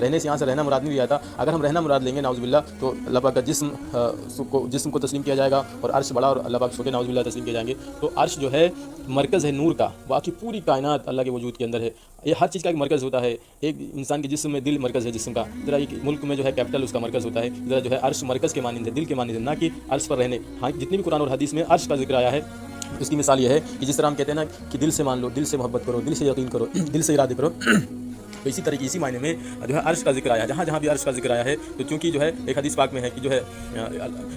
رہنے سے یہاں سے رہنا مراد نہیں لیا تھا. اگر ہم رہنا مراد لیں گے نعوذ باللہ تو اللہ پاک کا جسم کو تسلیم کیا جائے گا اور عرش بڑا اور اللہ پاک چھوٹے نعوذ باللہ تسلیم کیے جائیں گے. تو عرش جو ہے مرکز ہے نور کا. باقی پوری کائنات اللہ کے وجود کے اندر ہے. یہ ہر چیز کا ایک مرکز ہوتا ہے. ایک انسان کے جسم میں دل مرکز ہے جسم کا. ذرا ایک ملک میں جو ہے کیپٹل اس کا مرکز ہوتا ہے. ذرا جو ہے عرش مرکز کے مانند ہے, دل کے مانند ہے, نہ کہ عرش پر رہنے. ہاں جتنی بھی قرآن اور حدیث میں عرش کا ذکر آیا ہے اس کی مثال یہ ہے کہ جس طرح ہم کہتے ہیں نا کہ دل سے مان لو, دل سے محبت کرو, دل سے یقین کرو, دل سے ارادے کرو. تو اسی طریقے اسی معنی میں جو ہے عرش کا ذکر آیا. جہاں جہاں بھی عرش کا ذکر آیا ہے تو چونکہ جو ہے ایک حدیث پاک میں ہے کہ جو ہے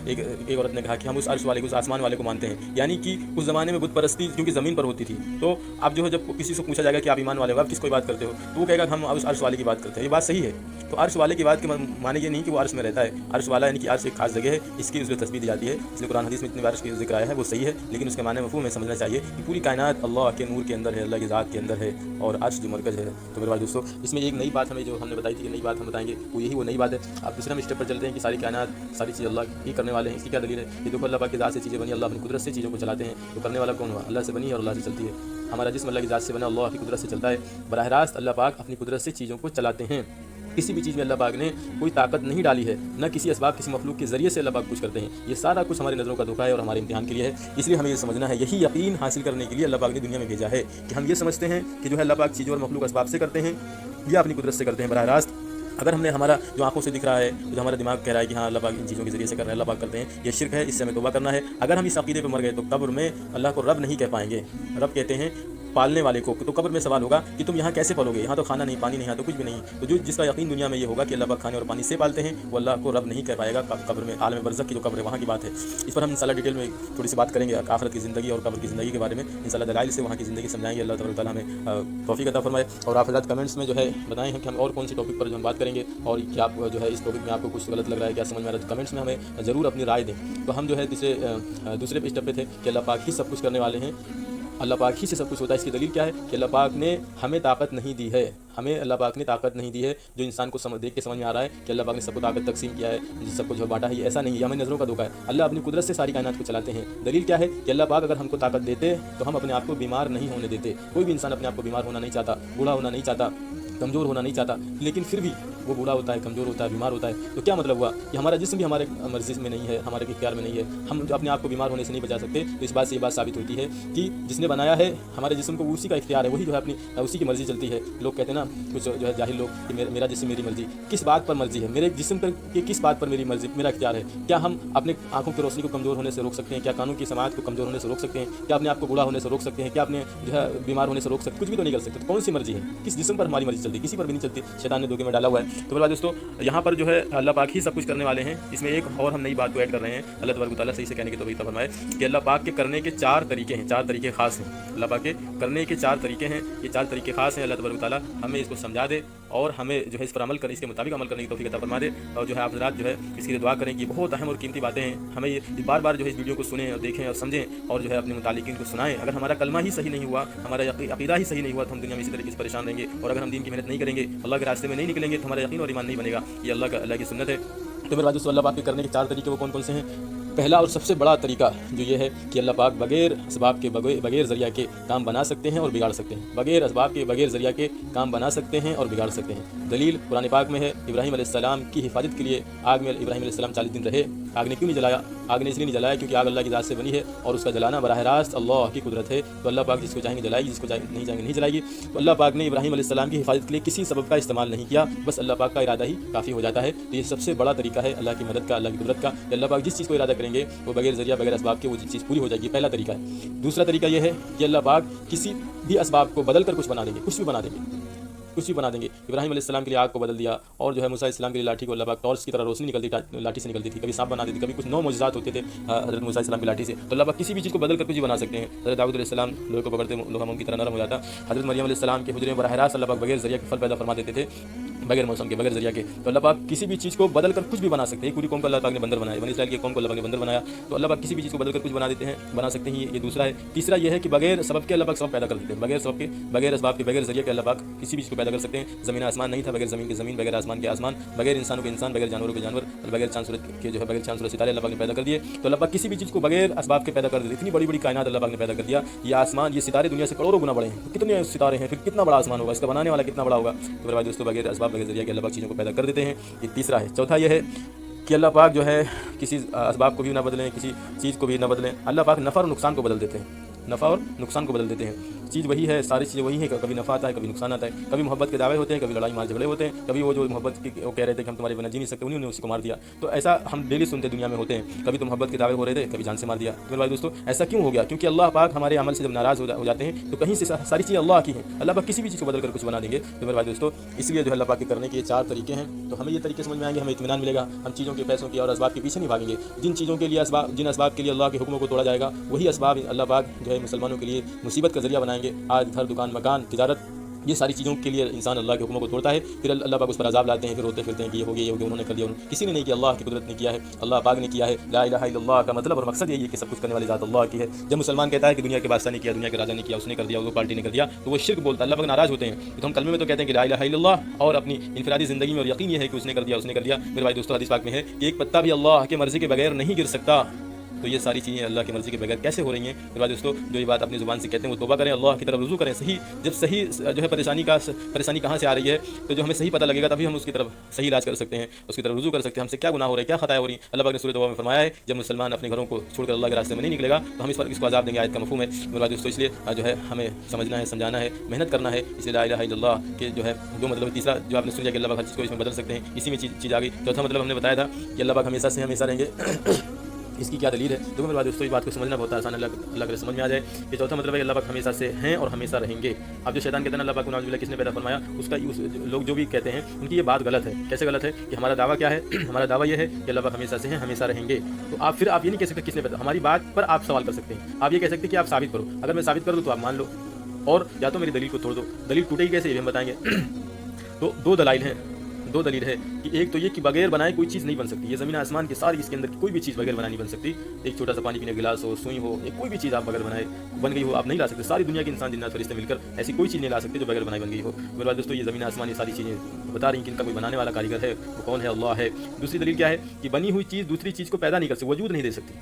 ایک عورت نے کہا کہ ہم اس عرش والے کو, اس آسمان والے کو مانتے ہیں. یعنی کہ اس زمانے میں بت پرستی کیونکہ زمین پر ہوتی تھی. تو اب جو ہے جب کسی سے پوچھا جائے گا کہ آپ ایمان والے ہو, آپ کس کوئی بات کرتے ہو, تو وہ کہے گا کہ ہم اس عرش والے کی بات کرتے ہیں. یہ بات صحیح ہے. تو عرش والے کی بات کے معنی یہ نہیں کہ وہ عرش میں رہتا ہے. عرش والا یعنی کہ عرش ایک خاص جگہ ہے, اس کی تسبیح دی جاتی ہے. اس لیے قرآن حدیث میں اتنی بار عرش کا ذکر آیا ہے وہ صحیح ہے, لیکن اس کے معنی مفہوم میں سمجھنا چاہیے کہ پوری کائنات اللہ کے نور کے اندر ہے, اللہ کی ذات کے اندر ہے اور عرش جو مرکز ہے. تو میرے بھائی دوستو اس میں ایک نئی بات جو ہم نے بتائی تھی کہ نئی بات ہم بتائیں گے وہ نئی بات ہے. اب دوسرے ہم اسٹیپ پر چلتے ہیں کہ ساری کائنات ساری چیز اللہ ہی کرنے والے ہیں. اس کی کیا دلیل ہے؟ یہ دیکھو اللہ پاک کی ذات سے چیزیں بنی, اللہ اپنی قدرت سے چیزوں کو چلاتے ہیں. تو کرنے والا کون ہوا؟ اللہ سے بنی ہے اور اللہ سے چلتی ہے. ہمارا جسم اللہ کی ذات سے بنا, اللہ کی قدرت سے چلتا ہے. براہ راست اللہ پاک اپنی قدرت سے چیزوں کو چلاتے ہیں. کسی بھی چیز میں اللہ پاک نے کوئی طاقت نہیں ڈالی ہے, نہ کسی اسباب کسی مخلوق کے ذریعے سے اللہ پاک کچھ کرتے ہیں. یہ سارا کچھ ہماری نظروں کا دھوکہ ہے اور ہمارے امتحان کے لیے ہے. اس لیے ہمیں یہ سمجھنا ہے, یہی یقین حاصل کرنے کے لیے اللہ پاک نے دنیا میں بھیجا ہے کہ ہم یہ سمجھتے ہیں کہ جو ہے اللہ پاک چیزوں اور مخلوق اسباب سے کرتے ہیں یا اپنی قدرت سے کرتے ہیں براہ راست. اگر ہم نے ہمارا جو آنکھوں سے دکھ رہا ہے, جو ہمارا دماغ کہہ رہا ہے کہ ہاں اللہ پاک ان چیزوں کے ذریعے سے کر رہے ہیں, اللہ پاک کرتے ہیں, یہ شرک ہے, اس سے ہمیں توبہ کرنا ہے. اگر ہم اس عقیدے پہ مر گئے تو قبر میں اللہ کو رب نہیں کہہ پائیں گے. رب کہتے ہیں پالنے والے کو. تو قبر میں سوال ہوگا کہ تم یہاں کیسے پالو گے, یہاں تو کھانا نہیں, پانی نہیں, یہاں تو کچھ بھی نہیں. تو جس کا یقین دنیا میں یہ ہوگا کہ اللہ پاک کھانے اور پانی سے پالتے ہیں, وہ اللہ کو رب نہیں کہہ پائے گا قبر میں. عالم برزخ کی جو قبر ہے وہاں کی بات ہے. اس پر ہم انشاءاللہ ڈیٹیل میں تھوڑی سی بات کریں گے آخرت کی زندگی اور قبر کی زندگی کے بارے میں. انشاءاللہ دلائل سے وہاں کی زندگی سمجھائیں گے. اللہ تبارک و تعالیٰ ہمیں توفیق عطا فرمائے. اور آپ حضرات کمنٹس میں جو ہے بتائیں کہ ہم اور کون سی ٹاپک پر جو ہم بات کریں گے, اور کیا آپ جو ہے اس ٹاپک میں آپ کو کچھ غلط لگ رہا ہے, کیا سمجھ میں آ رہا ہے, تو کمنٹس میں ہمیں ضرور اپنی رائے دیں. تو ہم جو ہے دوسرے اسٹیپ پہ تھے کہ اللہ پاک ہی سب کچھ کرنے والے ہیں, اللہ پاک ہی سے سب کچھ ہوتا ہے. اس کی دلیل کیا ہے کہ اللہ پاک نے ہمیں طاقت نہیں دی ہے, ہمیں اللہ پاک نے طاقت نہیں دی ہے. جو انسان کو دیکھ کے سمجھ میں آ رہا ہے کہ اللہ پاک نے سب کو طاقت تقسیم کیا ہے, سب کو جو بانٹا ہے, یہ ایسا نہیں ہے. ہمیں نظروں کا دھوکہ ہے. اللہ اپنی قدرت سے ساری کائنات کو چلاتے ہیں. دلیل کیا ہے کہ اللہ پاک اگر ہم کو طاقت دیتے تو ہم اپنے آپ کو بیمار نہیں ہونے دیتے. کوئی بھی انسان اپنے آپ کو بیمار ہونا نہیں چاہتا, بوڑھا ہونا نہیں چاہتا, کمزور ہونا نہیں چاہتا, لیکن پھر بھی وہ بوڑھا ہوتا ہے, کمزور ہوتا ہے, بیمار ہوتا ہے. تو کیا مطلب ہوا کہ ہمارا جسم بھی ہمارے مرضی میں نہیں ہے, ہمارے اختیار میں نہیں ہے. ہم اپنے آپ کو بیمار ہونے سے نہیں بچا سکتے. تو اس بات سے یہ بات ثابت ہوتی ہے کہ جس نے بنایا ہے ہمارے جسم کو, اسی کا اختیار ہے, وہی جو ہے اپنی اسی کی مرضی چلتی ہے. لوگ کہتے ہیں نا کچھ جو ہے جاہل لوگ کہ میرا جسم میری مرضی. کس بات پر مرضی ہے میرے جسم پر, کہ کس بات پر میری مرضی, میرا اختیار ہے؟ کیا ہم اپنے آنکھوں کی روشنی کو کمزور ہونے سے روک سکتے ہیں؟ کیا کانوں کی سماعت کو کمزور ہونے سے روک سکتے ہیں؟ کیا اپنے آپ کو بوڑھا ہونے سے روک سکتے ہیں؟ کیا اپنے جو ہے بیمار ہونے سے روک سکتے ہیں؟ کچھ بھی تو نہیں کر سکتے. تو کون سی مرضی ہے؟ کس جسم پر ہماری مرضی چلتی ہے؟ کسی پر بھی نہیں چلتی. شیطان نے دھوکے میں ڈالا ہوا ہے. تو میرے دوستو یہاں پر جو ہے اللہ پاک ہی سب کچھ کرنے والے ہیں. اس میں ایک اور ہم نئی بات کو ایڈ کر رہے ہیں. اللہ تبارک و تعالیٰ صحیح سے کہنے کی توفیق عطا فرمائے کہ اللہ پاک کے کرنے کے 4 طریقے ہیں, 4 طریقے خاص ہیں. اللہ پاک کے کرنے کے 4 طریقے ہیں, یہ 4 طریقے خاص ہیں. اللہ تبارک و تعالیٰ ہمیں اس کو سمجھا دے اور ہمیں جو ہے اس پر عمل کرنے, اس کے مطابق عمل کرنے کی توفیق عطا فرما دے. اور جو ہے آپ حضرات جو ہے اس کی دعا کریں کہ بہت اہم اور قیمتی باتیں ہیں. ہمیں یہ بار بار جو ہے اس ویڈیو کو سنیں اور دیکھیں اور سمجھیں اور جو ہے اپنے متعلقین کو سنائیں. اگر ہمارا کلمہ ہی صحیح نہیں ہوا, ہمارا عقیدہ ہی صحیح نہیں ہوا, تو ہم دنیا میں اسی طریقے سے پریشان رہیں گے. اور اگر ہم دین کی محنت نہیں کریں گے, اللہ کے راستے میں نہیں نکلیں گے, تو ہمارا یقین اور ایمان نہیں بنے گا. یہ اللہ کی سنت ہے. تو میرے دوستو اللہ پاک کے کرنے کے 4 طریقے وہ کون سے ہیں؟ پہلا اور سب سے بڑا طریقہ جو یہ ہے کہ اللہ پاک بغیر اسباب کے بغیر ذریعہ کے کام بنا سکتے ہیں اور بگاڑ سکتے ہیں. بغیر اسباب کے بغیر ذریعہ کے کام بنا سکتے ہیں اور بگاڑ سکتے ہیں. دلیل قرآن پاک میں ہے. ابراہیم علیہ السلام کی حفاظت کے لیے آگ میں ابراہیم علیہ السلام 40 دن رہے. آگ نے کیوں نہیں جلایا؟ آگ نے اس لیے نہیں جلایا کیونکہ آگ اللہ کی ذات سے بنی ہے اور اس کا جلانا براہ راست اللہ کی قدرت ہے. تو اللہ پاک جس کو چاہیں گے جلائے گی, جس کو نہیں چاہیں گے نہیں جلائے گی. تو اللہ پاک نے ابراہیم علیہ السلام کی حفاظت کے لیے کسی سبب کا استعمال نہیں کیا, بس اللہ پاک کا ارادہ ہی کافی ہو جاتا ہے. تو یہ سب سے بڑا طریقہ ہے اللہ کی مدد کا, اللہ کی قدرت کا. کہ اللہ پاک جس چیز کو ارادہ کریں گے وہ بغیر ذریعہ بغیر اسباب کے وہ چیز پوری ہو جائے گی. پہلا طریقہ ہے. دوسرا طریقہ یہ ہے کہ اللہ پاک کسی بھی اسباب کو بدل کر کچھ بنا دیں گے, کچھ بھی بنا دیں گے, کچھ بھی بنا دیں گے. ابراہیم علیہ السلام کے لیے آگ کو بدل دیا, اور جو ہے موسیٰ علیہ السلام کے لیے لاٹھی کو اللہ پاک ٹارچ کی طرح روشنی نکلتی, لاٹھی سے نکلتی تھی. کبھی سانپ بنا دیتی, کبھی کچھ 9 معجزات ہوتے تھے حضرت موسیٰ علیہ السلام کی لاٹھی سے. تو اللہ پاک کسی بھی چیز کو بدل کر کچھ بھی بنا سکتے ہیں. حضرت داؤد علیہ السلام لوہے کو پکڑتے لوہا موم کی طرح نرم ہو جاتا. حضرت مریم علیہ السلام کے حجرے میں براہ راست اللہ پاک بغیر ذریعہ کے پھل پیدا فرما دیتے تھے, بغیر موسم کے, بغیر ذریعہ کے. تو اللہ پاک کسی بھی چیز کو بدل کر کچھ بھی بنا سکتے ہیں. پوری قوم کو اللہ پاک نے بندر بنایا, بنی اسرائیل کی قوم کو اللہ پاک نے بندر بنایا. تو اللہ پاک کسی بھی چیز کو بدل کر کچھ بنا سکتے ہیں. یہ دوسرا ہے. تیسرا یہ ہے کہ بغیر سبب کے اللہ پاک سبب پیدا کر دیتے ہیں. بغیر سبب کے, بغیر اسباب کے, بغیر ذریعہ کے اللہ پاک کسی بھی چیز کو پیدا کر سکتے ہیں. زمین آسمان نہیں تھا, بغیر زمین کے زمین, بغیر آسمان کے آسمان, بغیر انسانوں کے انسان, بغیر جانوروں کے جانور, اور بغیر چاند سورج کے جو ہے بغیر چاند سورج ستارے اللہ پاک نے پیدا کر دیے. تو اللہ پاک کسی بھی چیز کو بغیر اسباب کے پیدا کر دیتے. اتنی بڑی بڑی کائنات اللہ پاک نے پیدا کر دیا. یہ آسمان, یہ ستارے دنیا سے کروڑوں گنا بڑے ہیں. کتنے ستارے ہیں, پھر کتنا بڑا آسمان ہوگا, اس کا بنانے والا کتنا بڑا ہوگا. تو میرے بھائی دوستو بغیر اسباب اسباب کے ذریعے کہ اللہ پاک چیزوں کو پیدا کر دیتے ہیں، یہ تیسرا ہے۔ چوتھا یہ ہے کہ اللہ پاک جو ہے کسی اسباب کو بھی نہ بدلیں، کسی چیز کو بھی نہ بدلیں، اللہ پاک نفع اور نقصان کو بدل دیتے ہیں، نفع اور نقصان کو بدل دیتے ہیں۔ چیز وہی ہے، ساری چیزیں وہی ہیں، کبھی نفع آتا ہے کبھی نقصان آتا ہے، کبھی محبت کے دعوے ہوتے ہیں، کبھی لڑائی مار جھگڑے ہوتے ہیں، کبھی وہ جو محبت کی وہ کہہ رہے تھے کہ ہم تمہارے بنا جی نہیں سکتے، انہوں نے اسی کو مار دیا۔ تو ایسا ہم ڈیلی سنتے دنیا میں ہوتے ہیں، کبھی تو محبت کے دعوے ہو رہے تھے، کبھی جان سے مار دیا۔ میرے بھائی دوستو ایسا کیوں ہو گیا؟ کیونکہ اللہ پاک ہمارے عمل سے جب ناراض ہو جاتے ہیں تو کہیں سے ساری چیزیں اللہ کی ہیں، اللہ پاک کسی بھی چیز کو بدل کر کچھ بنا دیں گے۔ تو میرے بھائی دوستو اس لیے جو ہے اللہ پاک کے کرنے کے یہ 4 طریقے ہیں، تو ہمیں یہ طریقے سمجھ میں آئیں گے، ہمیں اطمینان ملے گا، ہم چیزوں کے پیسوں کی اور اسباب کے پیچھے نہیں بھاگیں گے۔ جن چیزوں کے لیے جن اسباب کے لیے اللہ کے حکموں کو توڑا جائے گا، وہی اسباب اللہ پاک جو ہے مسلمانوں کے لیے مصیبت کا ذریعہ بنائیں گے۔ آج گھر، دکان، مکان، تجارت، یہ ساری چیزوں کے لیے انسان اللہ کے حکموں کو توڑتا ہے، پھر اللہ پاک اس پر عذاب لاتے ہیں، پھر روتے پھرتے ہیں کہ یہ ہو گیا، انہوں نے کر دیا، کسی نے نہیں کیا، اللہ کی قدرت نے کیا ہے، اللہ پاک نے کیا ہے۔ لا الہ الا اللہ کا مطلب اور مقصد یہی ہے کہ سب کچھ کرنے والی ذات اللہ کی ہے۔ جب مسلمان کہتا ہے کہ دنیا کے بادشاہ نے کیا، دنیا کے راجا نے کیا، اس نے کر دیا، وہ پارٹی نے کر دیا، تو وہ شرک بولتا ہے، اللہ پاک ناراض ہوتے ہیں۔ تو ہم کلمے میں تو کہتے ہیں کہ لا الہ الا اللہ، اور اپنی انفرادی زندگی میں اور یقین یہ ہے کہ اس نے کر دیا، اس نے کر دیا۔ میرے بھائی دوستو حدیث پاک میں ہے کہ ایک پتا بھی اللہ کی مرضی کے بغیر نہیں گر سکتا۔ تو یہ ساری چیزیں اللہ کی مرضی کے بغیر کیسے ہو رہی ہیں؟ میرے بھائی دوستو جو یہ بات اپنی زبان سے کہتے ہیں وہ توبہ کریں، اللہ کی طرف رجوع کریں۔ جب صحیح جو ہے پریشانی کہاں سے آ رہی ہے تو جو ہمیں صحیح پتہ لگے گا تبھی ہم اس کی طرف صحیح علاج کر سکتے ہیں، اس کی طرف رجوع کر سکتے ہیں، ہم سے کیا گناہ ہو رہے ہیں، کیا خطائیں ہو رہی ہیں۔ اللہ پاک نے سورۃ توبہ میں فرمایا ہے جب مسلمان اپنے گھروں کو چھوڑ کر اللہ کے راستے میں نہیں نکلے گا تو ہم اس کو عذاب دیں گے، آیت کا مفہوم ہے۔ میرے بھائی دوستو اس لیے جو ہے ہمیں سمجھنا ہے، سمجھانا ہے، محنت کرنا ہے۔ اس لیے لا الہ الا اللہ کے جو ہے دو مطلب، تیسرا جو آپ نے سن لیا کہ اللہ پاک ہر چیز کو اس میں بدل سکتے ہیں، اسی میں چیز آ گئی۔ چوتھا مطلب ہم نے بتایا تھا کہ اللہ پاک ہمیشہ سے ہمیشہ رہیں گے، اس کی کیا دلیل ہے؟ تو میرے بھائی دوستو اس بات کو سمجھنا بہت آسان ہے، اللہ کے سمجھ میں آ جائے کہ چوتھا مطلب ہے کہ اللہ پاک ہمیشہ سے ہیں اور ہمیشہ رہیں گے۔ اب جو شیطان کہتے ہیں اللہ پاک کو نعوذ باللہ کس نے پیدا فرمایا، اس کا لوگ جو بھی کہتے ہیں ان کی یہ بات غلط ہے۔ کیسے غلط ہے؟ کہ ہمارا دعویٰ کیا ہے؟ ہمارا دعویٰ یہ ہے کہ اللہ پاک ہمیشہ سے ہیں، ہمیشہ رہیں گے۔ تو پھر آپ یہ نہیں کہہ سکتے کس نے پیدا، ہماری بات پر آپ سوال کر سکتے ہیں، آپ یہ کہہ سکتے ہیں کہ آپ ثابت کرو، اگر میں ثابت کر دوں تو آپ مان لو، اور یا تو میری دلیل کو توڑ دو۔ دلیل ٹوٹے گی کیسے یہ بھی ہم بتائیں گے۔ تو دو دلیل ہے کہ ایک تو یہ کہ بغیر بنائے کوئی چیز نہیں بن سکتی، یہ زمین آسمان کی ساری اس کے اندر کی کوئی بھی چیز بغیر بنائے نہیں بن سکتی۔ ایک چھوٹا سا پانی پینے گلاس ہو، سوئی ہو، کوئی بھی چیز آپ بغیر بنائے بن گئی ہو آپ نہیں لا سکتے۔ ساری دنیا کے انسان جنات فرشتے مل کر ایسی کوئی چیز نہیں لا سکتے جو بغیر بنائی بن گئی ہو۔ میرے بھائی دوستو یہ زمین آسمان یہ ساری چیزیں بتا رہی ہیں کہ ان کا کوئی بنانے والا کاریگر ہے، وہ کون ہے؟ اللہ ہے۔ دوسری دلیل کیا ہے؟ کہ بنی ہوئی چیز دوسری چیز کو پیدا نہیں کر سکتی، وجود نہیں دے سکتی۔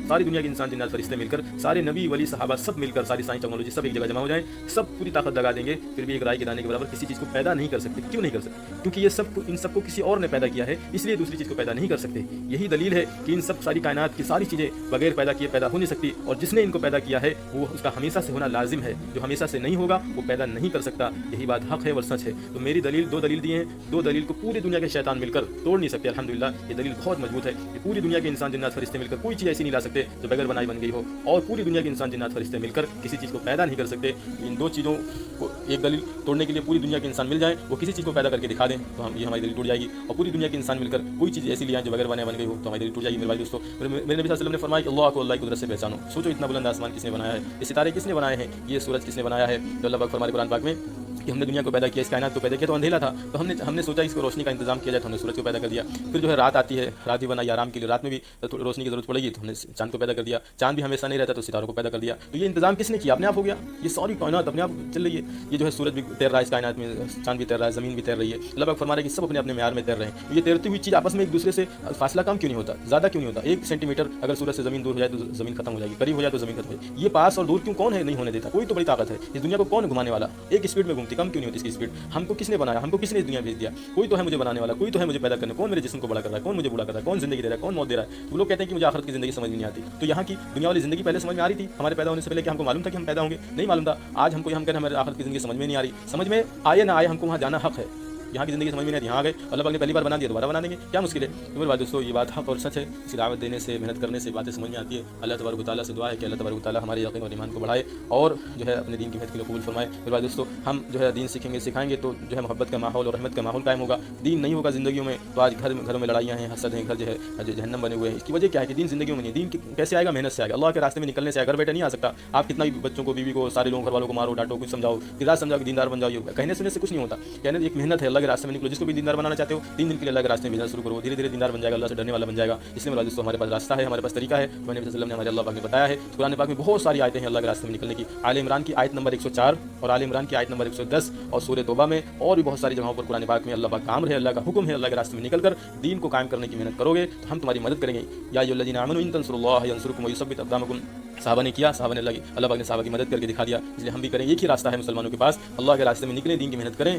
ساری دنیا کے انسان جنات فرشتے مل کر، سارے نبی ولی صحابہ سب مل کر، ساری سائنس ٹیکنالوجی سب ایک جگہ جمع ہو جائیں، سب پوری طاقت لگا دیں گے، پھر بھی ایک رائے کے دانے کے برابر کسی چیز کو پیدا نہیں کر سکتے۔ کیوں نہیں کر سکتے؟ کیونکہ یہ ان سب کو کسی اور نے پیدا کیا ہے، اس لیے دوسری چیز کو پیدا نہیں کر سکتے۔ یہی دلیل ہے کہ ان سب ساری کائنات کی ساری چیزیں بغیر پیدا کیے پیدا ہو نہیں سکتی، اور جس نے ان کو پیدا کیا ہے وہ اس کا ہمیشہ سے ہونا لازم ہے، جو ہمیشہ سے نہیں ہوگا وہ پیدا نہیں کر سکتا۔ یہی بات حق ہے اور سچ ہے۔ تو میری دو دلیل دی ہیں، دو دلیل کو پوری دنیا کے شیطان مل کر توڑ نہیں سکتے۔ الحمدللہ یہ دلیل بہت مضبوط ہے کہ پوری دنیا کے انسان جنات فرشتے مل کر کوئی چیز ایسی نہیں لا سکتے جو بغیر بنائی بن گئی ہو، اور پوری دنیا کے انسان جنات فرشتے مل کر کسی چیز کو پیدا نہیں کر سکتے۔ ان دو چیزوں کو ایک دلیل توڑنے کے لیے پوری دنیا کے انسان مل جائیں، وہ کسی چیز کو پیدا کر کے دکھا دیں تو ہماری دلیل ٹوٹ جائے گی، اور پوری دنیا کے انسان مل کر کوئی چیز ایسی لے آئیں جو بغیر بنائے بن گئی ہو تو ہماری دلیل ٹوٹ جائے گی۔ میرے بھائی دوستو میرے نبی صلی اللہ علیہ وسلم نے فرمایا کہ اللہ کو اللہ کی قدرت سے پہچانو۔ سوچو اتنا بلند آسمان کس نے بنایا ہے، یہ ستارے کس نے بنائے ہیں، یہ سورج کس نے بنایا ہے؟ تو اللہ پاک فرمائے قرآن پاک میں کہ ہم نے دنیا کو پیدا کیا، اس کائنات کو پیدا کیا تو اندھیرا تھا، تو ہم نے سوچا اس کو روشنی کا انتظام کیا جائے تو ہم نے سورج کو پیدا کر دیا۔ پھر جو ہے رات آتی ہے، رات بھی بنائی آرام کے لیے، رات میں بھی روشنی کی ضرورت پڑے گی تو ہم نے چاند کو پیدا کر دیا، چاند بھی ہمیشہ نہیں رہتا تو ستاروں کو پیدا کر دیا۔ تو یہ انتظام کس نے کیا؟ اپنے آپ ہو گیا، یہ ساری کائنات اپنے آپ چل رہی ہے۔ یہ جو ہے سورج بھی تیر رہا ہے اس کائنات میں، چاند بھی تیر رہا ہے، زمین بھی تیر رہی ہے۔ اللہ پاک فرما رہے ہیں کہ سب اپنے اپنے معیار میں تیر رہے ہیں۔ یہ تیرتی ہوئی چیز آپس میں ایک دوسرے سے فاصلہ کم کیوں نہیں ہوتا، زیادہ کیوں نہیں ہوتا؟ 1 سینٹی میٹر اگر سورج سے زمین دور ہو جائے تو زمین ختم ہو جائے گی، قریب ہو جائے تو زمین ختم ہو جائے گی۔ یہ پاس اور دور کیوں کون ہے نہیں ہونے دیتا؟ کوئی تو بڑی طاقت ہے اس دنیا کو کون گھمانے والا؟ ایک اسپیڈ میں گھومتی، کم کیوں نہیں ہوتی اس کی اسپیڈ؟ ہم کو کس نے بنایا، ہم کو کس نے اس دنیا بھیج دیا؟ کوئی تو ہے مجھے بنانے والا، کوئی تو ہے مجھے پیدا کرنے، کون میرے جسم کو بڑا کر رہا ہے، کون مجھے بوڑھا کر رہا ہے، کون زندگی دے رہا ہے، کون موت دے رہا ہے؟ وہ لوگ کہتے ہیں کہ مجھے آخرت کی زندگی سمجھ نہیں آتی۔ تو یہاں کی دنیا والی زندگی پہلے سمجھ میں آ رہی تھی ہمارے پیدا ہونے سے پہلے، کہ ہم کو معلوم تھا کہ ہم پیدا ہوں گے؟ نہیں معلوم تھا۔ آج ہم کو ہم کہتے ہیں ہمارے آخرت کی زندگی سمجھ میں نہیں آ رہی، سمجھ میں آئے نہ آئے ہم کو وہاں جانا حق ہے۔ یہاں کی زندگی سمجھ میں نہیں آتی، یہاں آ گئے، اللہ پاک نے پہلی بار بنا دیا دوبارہ بنا دیں گے، کیا مشکل ہے؟ تو میرے بھائی دوستو یہ بات حق اور سچ ہے، اس کی دعوت دینے سے، محنت کرنے سے باتیں سمجھ میں آتی ہے۔ اللہ تبارک و تعالیٰ سے دعا ہے کہ اللہ تبارک و تعالیٰ ہمارے یقین اور ایمان کو بڑھائے اور جو ہے اپنے دین کی محنت کے لیے قبول فرمائے۔ میرے بھائی دوستو ہم جو ہے دین سیکھیں گے، سکھائیں گے تو جو ہے محبت کا ماحول اور رحمت کا ماحول قائم ہوگا۔ دین نہیں ہوگا زندگیوں میں تو آج گھروں میں لڑائیاں ہیں، حسد ہیں، گھر جو ہے جہنم بنے ہوئے ہیں۔ اس کی وجہ کیا ہے کہ دین زندگیوں میں نہیں، دین کیسے آئے گا؟ محنت سے آئے گا، اللہ کے راستے میں نکلنے سے، گھر بیٹھے نہیں آ سکتا۔ آپ کتنا بھی بچوں کو، بیوی کو، سارے لوگوں، گھر والوں کو مارو، ڈانٹو، کچھ سمجھاؤ، کردار سمجھاؤ کہ دیندار بن جاؤ، کہنے سننے سے کچھ نہیں ہوتا۔ کہنے ایک محنت ہے، اللہ کے راستے میں نکلو، جس کو بھی دیندار بنانا چاہتے ہو 3 دن کے لیے اللہ کے راستے میں بھیجنا شروع کرو، دھیرے دھیرے دیندار بن جائے گا، اللہ سے ڈرنے والا بن جائے گا۔ اس لیے میرے دوستو ہمارے پاس راستہ ہے، ہمارے پاس طریقہ ہے، نبی صلی اللہ علیہ وسلم نے ہمارے اللہ پاک نے بتایا ہے۔ قرآن پاک میں بہت ساری آیتیں ہیں اللہ کے راستے میں نکلنے کی، آل عمران کی آیت نمبر 104 اور آل عمران کی آیت نمبر 110 اور سورہ توبہ میں اور بھی بہت ساری جگہوں پر قرآن پاک میں اللہ پاک کا امر ہے، اللہ کا حکم ہے، اللہ کے راستے میں نکل کر دین کو قائم کرنے کی محنت کرو گے تو ہم تمہاری مدد کریں گے۔ یا ایھا الذین آمنوا ان تنصروا اللہ ینصرکم ویثبت اقدامکم۔ صحابہ نے کیا، صحابہ نے اللہ پاک نے صحابہ کی مدد کر کے دکھا دیا، اس لیے ہم بھی کریں۔ ایک ہی راستہ ہے مسلمانوں کے پاس، اللہ کے راستے میں نکلیں، دین کی محنت کریں،